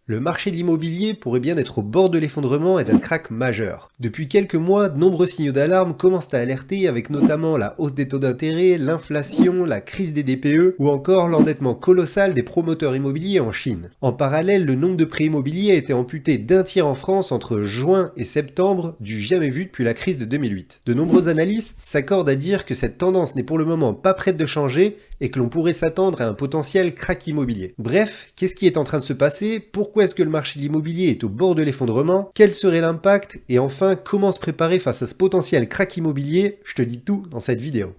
Le marché de l'immobilier pourrait bien être au bord de l'effondrement et d'un krach majeur. Depuis quelques mois, de nombreux signaux d'alarme commencent à alerter avec notamment la hausse des taux d'intérêt, l'inflation, la crise des DPE ou encore l'endettement colossal des promoteurs immobiliers en Chine. En parallèle, le nombre de prêts immobiliers a été amputé d'un tiers en France entre juin et septembre, du jamais vu depuis la crise de 2008. De nombreux analystes s'accordent à dire que cette tendance n'est pour le moment pas prête de changer et que l'on pourrait s'attendre à un potentiel krach immobilier. Bref, qu'est-ce qui est en train de se passer? Pourquoi est-ce que le marché de l'immobilier est au bord de l'effondrement? Quel serait l'impact? Et enfin, comment se préparer face à ce potentiel krach immobilier? Je te dis tout dans cette vidéo.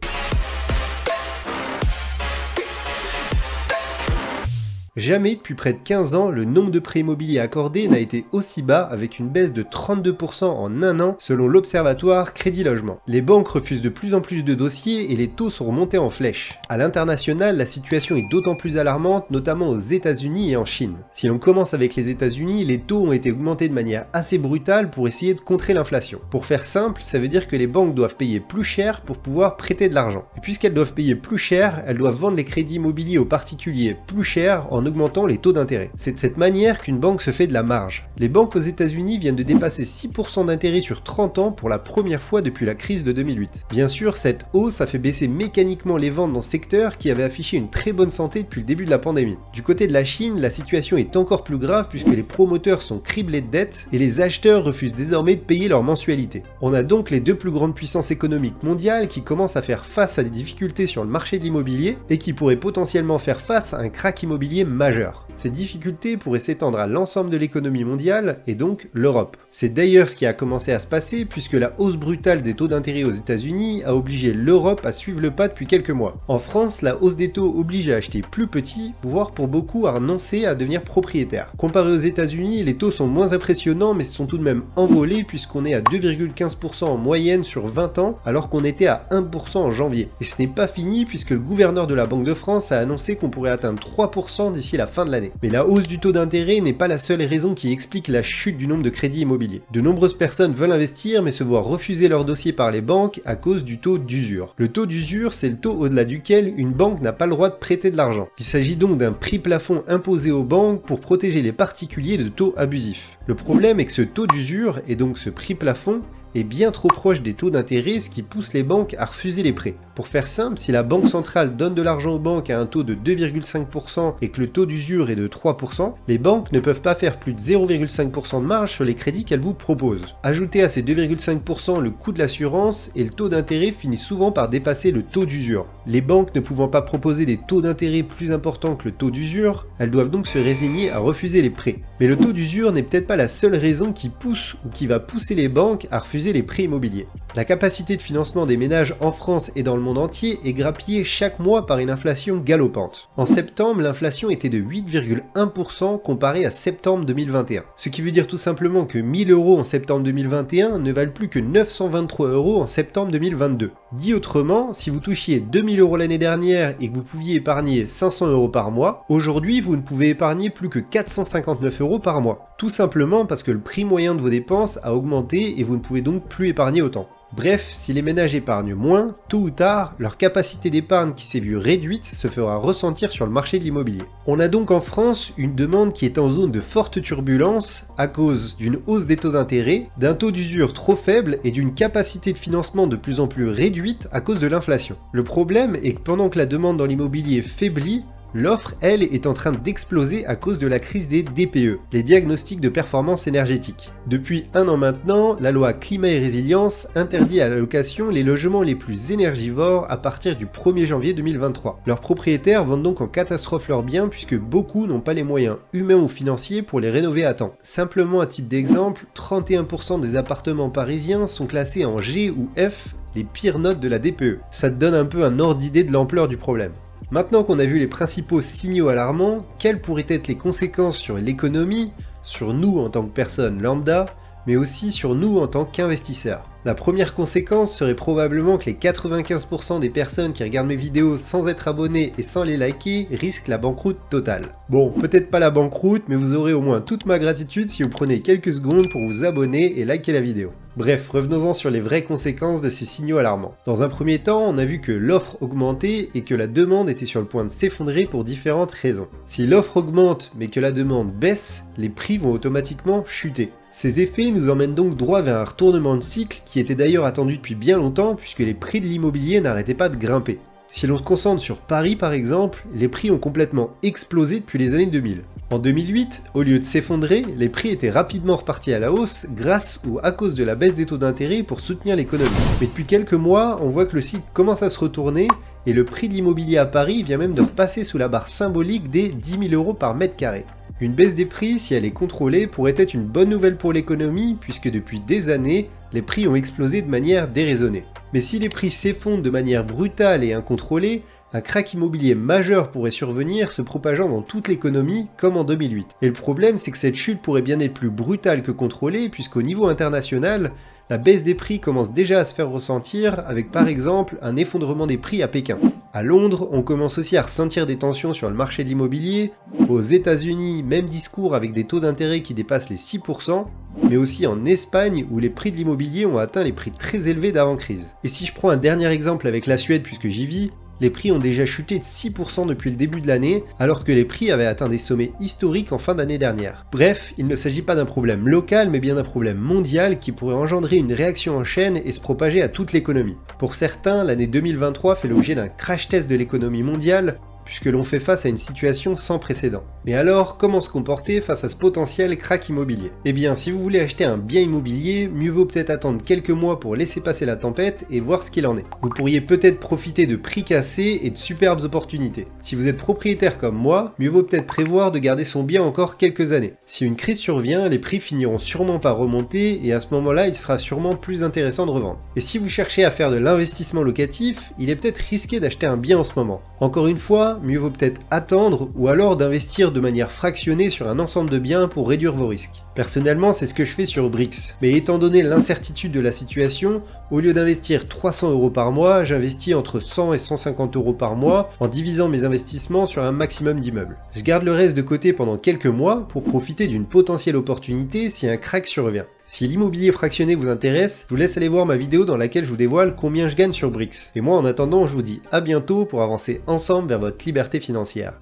Jamais depuis près de 15 ans, le nombre de prêts immobiliers accordés n'a été aussi bas avec une baisse de 32% en un an selon l'Observatoire Crédit Logement. Les banques refusent de plus en plus de dossiers et les taux sont remontés en flèche. À l'international, la situation est d'autant plus alarmante, notamment aux États-Unis et en Chine. Si l'on commence avec les États-Unis, les taux ont été augmentés de manière assez brutale pour essayer de contrer l'inflation. Pour faire simple, ça veut dire que les banques doivent payer plus cher pour pouvoir prêter de l'argent. Et puisqu'elles doivent payer plus cher, elles doivent vendre les crédits immobiliers aux particuliers plus cher en augmentant les taux d'intérêt. C'est de cette manière qu'une banque se fait de la marge. Les banques aux États-Unis viennent de dépasser 6% d'intérêt sur 30 ans pour la première fois depuis la crise de 2008. Bien sûr, cette hausse a fait baisser mécaniquement les ventes dans ce secteur qui avait affiché une très bonne santé depuis le début de la pandémie. Du côté de la Chine, la situation est encore plus grave puisque les promoteurs sont criblés de dettes et les acheteurs refusent désormais de payer leurs mensualités. On a donc les deux plus grandes puissances économiques mondiales qui commencent à faire face à des difficultés sur le marché de l'immobilier et qui pourraient potentiellement faire face à un krach immobilier majeur. Ces difficultés pourraient s'étendre à l'ensemble de l'économie mondiale et donc l'Europe. C'est d'ailleurs ce qui a commencé à se passer puisque la hausse brutale des taux d'intérêt aux États-Unis a obligé l'Europe à suivre le pas depuis quelques mois. En France, la hausse des taux oblige à acheter plus petit, voire pour beaucoup à renoncer à devenir propriétaire. Comparé aux États-Unis, les taux sont moins impressionnants mais sont tout de même envolés puisqu'on est à 2,15% en moyenne sur 20 ans alors qu'on était à 1% en janvier. Et ce n'est pas fini puisque le gouverneur de la Banque de France a annoncé qu'on pourrait atteindre 3% d'ici la fin de l'année. Mais la hausse du taux d'intérêt n'est pas la seule raison qui explique la chute du nombre de crédits immobiliers. De nombreuses personnes veulent investir mais se voient refuser leur dossier par les banques à cause du taux d'usure. Le taux d'usure, c'est le taux au-delà duquel une banque n'a pas le droit de prêter de l'argent. Il s'agit donc d'un prix plafond imposé aux banques pour protéger les particuliers de taux abusifs. Le problème est que ce taux d'usure, et donc ce prix plafond, est bien trop proche des taux d'intérêt, ce qui pousse les banques à refuser les prêts. Pour faire simple, si la banque centrale donne de l'argent aux banques à un taux de 2,5% et que le taux d'usure est de 3%, les banques ne peuvent pas faire plus de 0,5% de marge sur les crédits qu'elles vous proposent. Ajoutez à ces 2,5% le coût de l'assurance et le taux d'intérêt finit souvent par dépasser le taux d'usure. Les banques ne pouvant pas proposer des taux d'intérêt plus importants que le taux d'usure, elles doivent donc se résigner à refuser les prêts. Mais le taux d'usure n'est peut-être pas la seule raison qui pousse ou qui va pousser les banques à refuser les prêts immobiliers. La capacité de financement des ménages en France et dans le monde entier est grappillée chaque mois par une inflation galopante. En septembre, l'inflation était de 8,1% comparée à septembre 2021. Ce qui veut dire tout simplement que 1000 € en septembre 2021 ne valent plus que 923 € en septembre 2022. Dit autrement, si vous touchiez 2000 € l'année dernière et que vous pouviez épargner 500 € par mois, aujourd'hui vous ne pouvez épargner plus que 459 € par mois. Tout simplement parce que le prix moyen de vos dépenses a augmenté et vous ne pouvez donc plus épargner autant. Bref, si les ménages épargnent moins, tôt ou tard, leur capacité d'épargne qui s'est vue réduite se fera ressentir sur le marché de l'immobilier. On a donc en France une demande qui est en zone de forte turbulence à cause d'une hausse des taux d'intérêt, d'un taux d'usure trop faible et d'une capacité de financement de plus en plus réduite à cause de l'inflation. Le problème est que pendant que la demande dans l'immobilier faiblit, l'offre, elle, est en train d'exploser à cause de la crise des DPE, les diagnostics de performance énergétique. Depuis un an maintenant, la loi Climat et Résilience interdit à la location les logements les plus énergivores à partir du 1er janvier 2023. Leurs propriétaires vendent donc en catastrophe leurs biens puisque beaucoup n'ont pas les moyens humains ou financiers pour les rénover à temps. Simplement à titre d'exemple, 31% des appartements parisiens sont classés en G ou F, les pires notes de la DPE. Ça te donne un peu un ordre d'idée de l'ampleur du problème. Maintenant qu'on a vu les principaux signaux alarmants, quelles pourraient être les conséquences sur l'économie, sur nous en tant que personnes lambda, mais aussi sur nous en tant qu'investisseurs. La première conséquence serait probablement que les 95% des personnes qui regardent mes vidéos sans être abonnées et sans les liker risquent la banqueroute totale. Bon, peut-être pas la banqueroute, mais vous aurez au moins toute ma gratitude si vous prenez quelques secondes pour vous abonner et liker la vidéo. Bref, revenons-en sur les vraies conséquences de ces signaux alarmants. Dans un premier temps, on a vu que l'offre augmentait et que la demande était sur le point de s'effondrer pour différentes raisons. Si l'offre augmente mais que la demande baisse, les prix vont automatiquement chuter. Ces effets nous emmènent donc droit vers un retournement de cycle qui était d'ailleurs attendu depuis bien longtemps puisque les prix de l'immobilier n'arrêtaient pas de grimper. Si l'on se concentre sur Paris par exemple, les prix ont complètement explosé depuis les années 2000. En 2008, au lieu de s'effondrer, les prix étaient rapidement repartis à la hausse grâce ou à cause de la baisse des taux d'intérêt pour soutenir l'économie. Mais depuis quelques mois, on voit que le cycle commence à se retourner et le prix de l'immobilier à Paris vient même de repasser sous la barre symbolique des 10 000 € par mètre carré. Une baisse des prix, si elle est contrôlée, pourrait être une bonne nouvelle pour l'économie puisque depuis des années, les prix ont explosé de manière déraisonnée. Mais si les prix s'effondrent de manière brutale et incontrôlée, un krach immobilier majeur pourrait survenir, se propageant dans toute l'économie comme en 2008. Et le problème, c'est que cette chute pourrait bien être plus brutale que contrôlée, puisqu'au niveau international, la baisse des prix commence déjà à se faire ressentir avec par exemple un effondrement des prix à Pékin. À Londres, on commence aussi à ressentir des tensions sur le marché de l'immobilier. Aux États-Unis, même discours avec des taux d'intérêt qui dépassent les 6%, mais aussi en Espagne où les prix de l'immobilier ont atteint les prix très élevés d'avant-crise. Et si je prends un dernier exemple avec la Suède puisque j'y vis, les prix ont déjà chuté de 6% depuis le début de l'année, alors que les prix avaient atteint des sommets historiques en fin d'année dernière. Bref, il ne s'agit pas d'un problème local, mais bien d'un problème mondial qui pourrait engendrer une réaction en chaîne et se propager à toute l'économie. Pour certains, l'année 2023 fait l'objet d'un crash test de l'économie mondiale, puisque l'on fait face à une situation sans précédent. Mais alors, comment se comporter face à ce potentiel krach immobilier? Eh bien, si vous voulez acheter un bien immobilier, mieux vaut peut-être attendre quelques mois pour laisser passer la tempête et voir ce qu'il en est. Vous pourriez peut-être profiter de prix cassés et de superbes opportunités. Si vous êtes propriétaire comme moi, mieux vaut peut-être prévoir de garder son bien encore quelques années. Si une crise survient, les prix finiront sûrement par remonter et à ce moment-là, il sera sûrement plus intéressant de revendre. Et si vous cherchez à faire de l'investissement locatif, il est peut-être risqué d'acheter un bien en ce moment. Encore une fois, mieux vaut peut-être attendre ou alors d'investir de manière fractionnée sur un ensemble de biens pour réduire vos risques. Personnellement, c'est ce que je fais sur Brix. Mais étant donné l'incertitude de la situation, au lieu d'investir 300 € par mois, j'investis entre 100 et 150 € par mois en divisant mes investissements sur un maximum d'immeubles. Je garde le reste de côté pendant quelques mois pour profiter d'une potentielle opportunité si un krach survient. Si l'immobilier fractionné vous intéresse, je vous laisse aller voir ma vidéo dans laquelle je vous dévoile combien je gagne sur Brix. Et moi en attendant, je vous dis à bientôt pour avancer ensemble vers votre liberté financière.